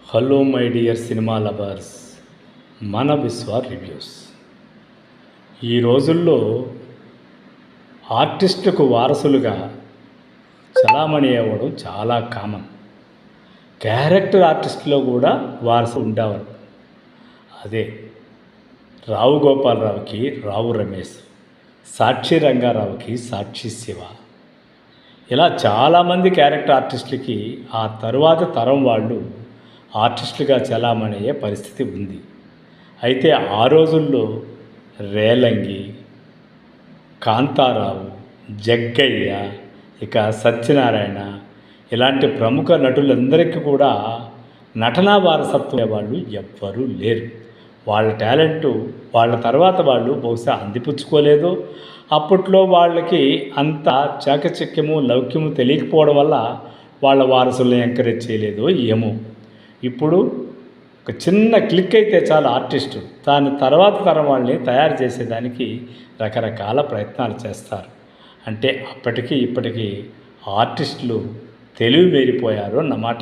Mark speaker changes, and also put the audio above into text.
Speaker 1: Hello my dear cinema lovers, మన విశ్వ reviews. ఈ రోజుల్లో ఆర్టిస్టులకు వారసులుగా చలామణి అవ్వడం చాలా కామన్. క్యారెక్టర్ ఆర్టిస్టులో కూడా వారసు ఉండేవారు. అదే రావు గోపాలరావుకి రావు రమేష్, సాక్షి రంగారావుకి సాక్షి శివ, ఇలా చాలామంది క్యారెక్టర్ ఆర్టిస్టులకి ఆ తరువాత తరం వాళ్ళు ఆర్టిస్టులుగా చలామణి అయ్యే పరిస్థితి ఉంది. అయితే ఆ రోజుల్లో రేలంగి, కాంతారావు, జగ్గయ్య, ఇక సత్యనారాయణ ఇలాంటి ప్రముఖ నటులందరికీ కూడా నటనా వారసత్వం వాళ్ళు ఎవ్వరూ లేరు. వాళ్ళ టాలెంటు వాళ్ళ తర్వాత వాళ్ళు బహుశా అందిపుచ్చుకోలేదు. అప్పట్లో వాళ్ళకి అంత చాకచక్యము లౌక్యము తెలియకపోవడం వల్ల వాళ్ళ వారసుల్ని ఎంకరేజ్ చేయలేదో ఏమో. ఇప్పుడు ఒక చిన్న క్లిక్ అయితే చాలు ఆర్టిస్టు దాని తర్వాత తరం వాళ్ళని తయారు చేసేదానికి రకరకాల ప్రయత్నాలు చేస్తారు. అంటే అప్పటికి ఇప్పటికీ ఆర్టిస్టులు తెలివి మేరిపోయారు అన్నమాట.